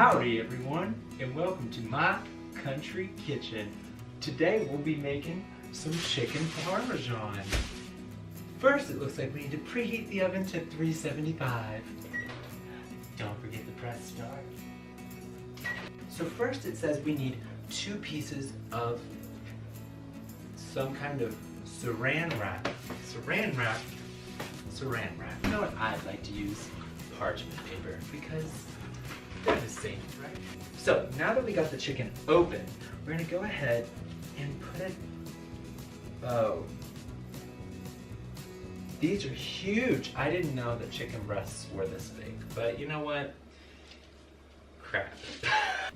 Howdy everyone, and welcome to my country kitchen. Today we'll be making some chicken parmesan. First, it looks like we need to preheat the oven to 375. Don't forget to press start. So first it says we need 2 pieces of some kind of saran wrap. Saran wrap. You know what I'd like to use? Parchment paper, because they're the same, right? So now that we got the chicken open, we're gonna go ahead and put it. Oh, these are huge. I didn't know that chicken breasts were this big, but you know what? Crap.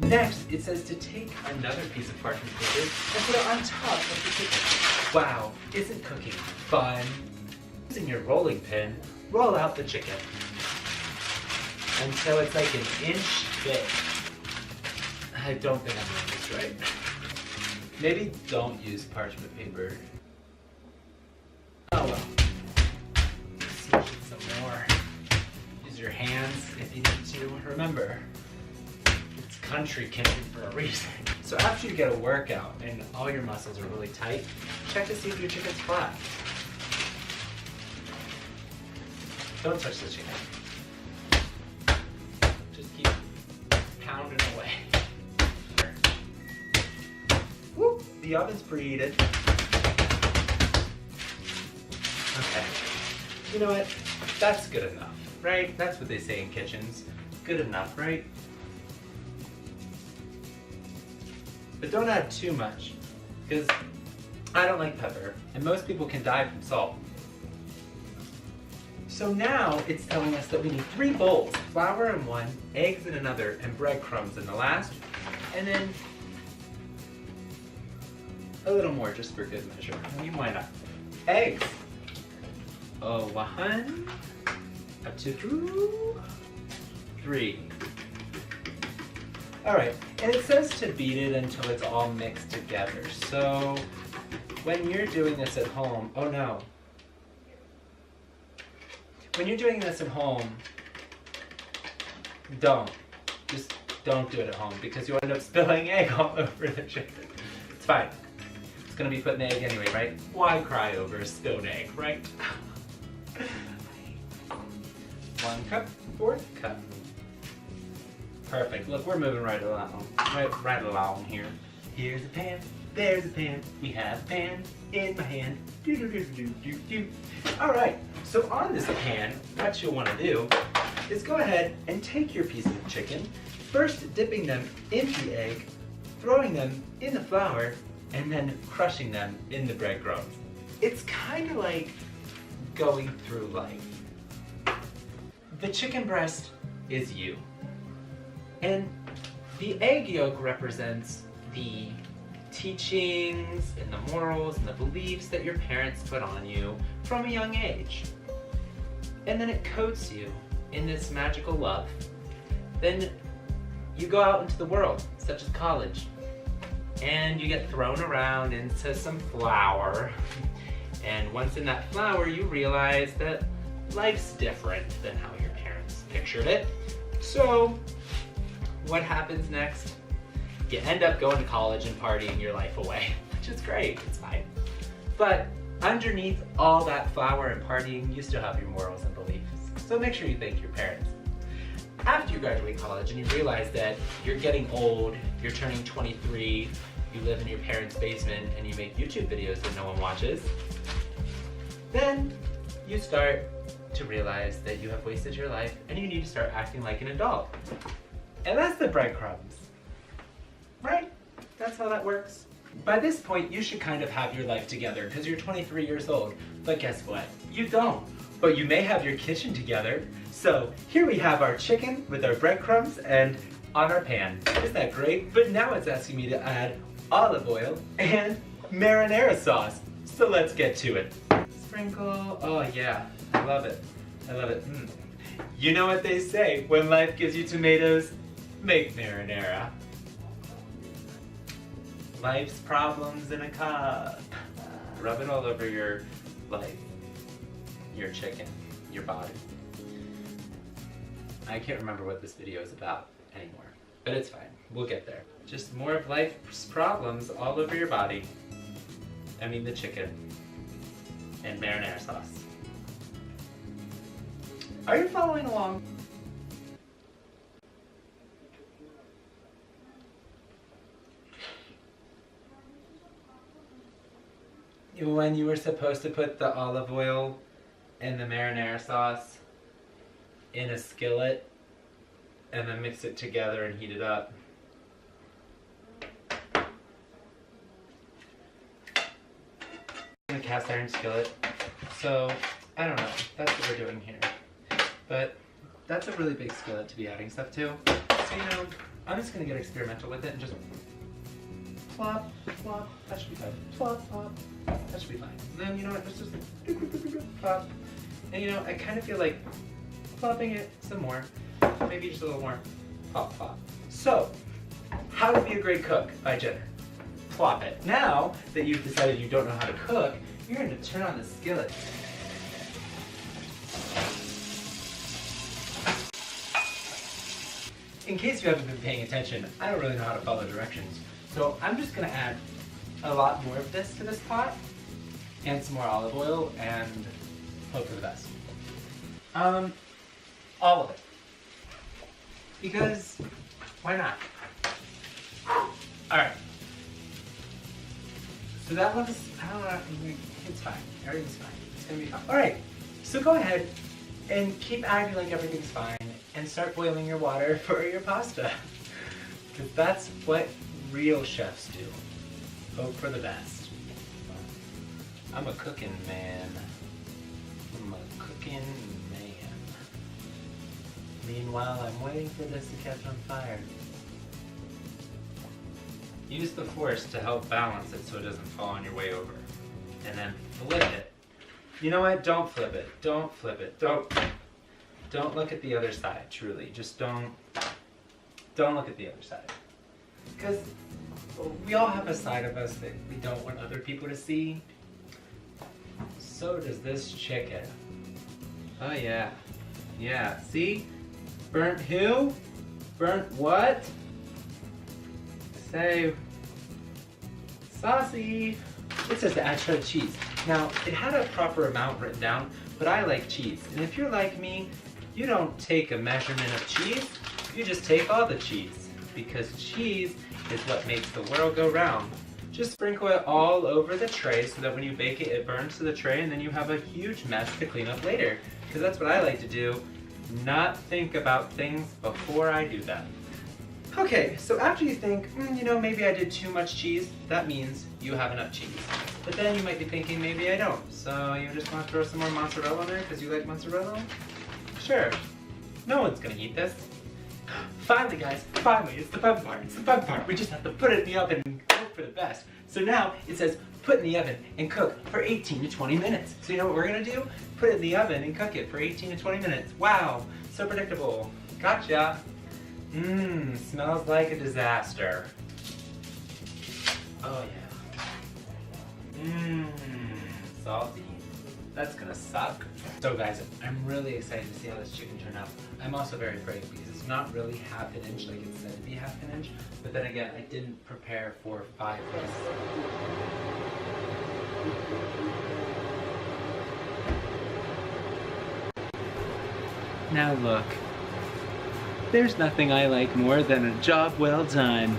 Next, it says to take another piece of parchment paper and put it on top of the chicken. Wow, isn't cooking fun? Using your rolling pin, roll out the chicken until it's like an inch thick. I don't think I'm doing this right. Maybe don't use parchment paper. Oh well. Smoosh it some more. Use your hands if you need to. Remember, it's country kitchen for a reason. So after you get a workout and all your muscles are really tight, check to see if your chicken's flat. Don't touch the chicken. Just keep pounding away. Whoop, the oven's preheated. Okay. You know what? That's good enough, right? That's what they say in kitchens. Good enough, right? But don't add too much, because I don't like pepper, and most people can die from salt. So now it's telling us that we need 3 bowls, flour in one, eggs in another, and breadcrumbs in the last, and then a little more just for good measure. I mean, why not? Eggs. Oh, 1, 2, 3. All right, and it says to beat it until it's all mixed together. So when you're doing this at home, oh no. When you're doing this at home, just don't do it at home, because you'll end up spilling egg all over the chicken. It's fine. It's gonna be put in the egg anyway, right? Why cry over a spilled egg, right? 1 cup, 4th cup. Perfect. Look, we're moving right along. Right along here. Here's a pan. There's a pan. We have a pan in my hand. Do. All right. So on this pan, what you'll want to do is go ahead and take your pieces of chicken, first dipping them in the egg, throwing them in the flour, and then crushing them in the breadcrumbs. It's kind of like going through life. The chicken breast is you. And the egg yolk represents the teachings and the morals and the beliefs that your parents put on you from a young age. And then it coats you in this magical love. Then you go out into the world, such as college, and you get thrown around into some flour. And once in that flour, you realize that life's different than how your parents pictured it. So what happens next? You end up going to college and partying your life away, which is great, it's fine. But underneath all that flour and partying, you still have your morals and beliefs. So make sure you thank your parents. After you graduate college and you realize that you're getting old, you're turning 23, you live in your parents' basement and you make YouTube videos that no one watches, then you start to realize that you have wasted your life and you need to start acting like an adult. And that's the breadcrumbs. Right? That's how that works. By this point, you should kind of have your life together because you're 23 years old. But guess what? You don't. But you may have your kitchen together. So here we have our chicken with our breadcrumbs and on our pan. Isn't that great? But now it's asking me to add olive oil and marinara sauce. So let's get to it. Sprinkle. Oh yeah, I love it. I love it. You know what they say, when life gives you tomatoes, make marinara. Life's problems in a cup. Rub it all over your life, your chicken, your body. I can't remember what this video is about anymore. but it's fine. We'll get there. Just more of life's problems all over your body. I mean the chicken and marinara sauce. Are you following along? When you were supposed to put the olive oil and the marinara sauce in a skillet and then mix it together and heat it up. In a cast iron skillet. So, I don't know. That's what we're doing here. But that's a really big skillet to be adding stuff to. So, I'm just going to get experimental with it and just plop, plop, that should be fine. Plop, plop, that should be fine. And then, you know what, let's just plop. And I kind of feel like plopping it some more. Maybe just a little more. Plop, plop. So, how to be a great cook by Jenner. Plop it. Now that you've decided you don't know how to cook, you're going to turn on the skillet. In case you haven't been paying attention, I don't really know how to follow directions. So I'm just going to add a lot more of this to this pot, and some more olive oil, and hope for the best. All of it. Because, why not? Alright. So that one's, I don't know, it's fine. Everything's fine. It's going to be fine. Alright, so go ahead and keep acting like everything's fine, and start boiling your water for your pasta. Because that's what real chefs do. Hope for the best. I'm a cooking man. I'm a cooking man. Meanwhile, I'm waiting for this to catch on fire. Use the force to help balance it so it doesn't fall on your way over. And then flip it. You know what? Don't flip it. Don't flip it. Don't look at the other side, truly. Just don't look at the other side. Because we all have a side of us that we don't want other people to see. So does this chicken. Oh yeah. Yeah, see? Burnt who? Burnt what? Say, saucy. It says to add shredded cheese. Now, it had a proper amount written down, but I like cheese. And if you're like me, you don't take a measurement of cheese, you just take all the cheese. Because cheese is what makes the world go round. Just sprinkle it all over the tray so that when you bake it, it burns to the tray and then you have a huge mess to clean up later. Because that's what I like to do, not think about things before I do them. Okay, so after you think, maybe I did too much cheese, that means you have enough cheese. But then you might be thinking, maybe I don't. So you just want to throw some more mozzarella in there because you like mozzarella? Sure. No one's gonna eat this. Finally, guys, finally, it's the fun part. It's the fun part. We just have to put it in the oven and hope for the best. So now it says put in the oven and cook for 18 to 20 minutes. So you know what we're gonna do? Put it in the oven and cook it for 18 to 20 minutes. Wow, so predictable. Gotcha. Smells like a disaster. Oh yeah. Salty. That's gonna suck. So guys, I'm really excited to see how this chicken turned out. I'm also very afraid because it's not really half an inch like it's said to be half an inch. But then again, I didn't prepare for 5 minutes. Now look, there's nothing I like more than a job well done.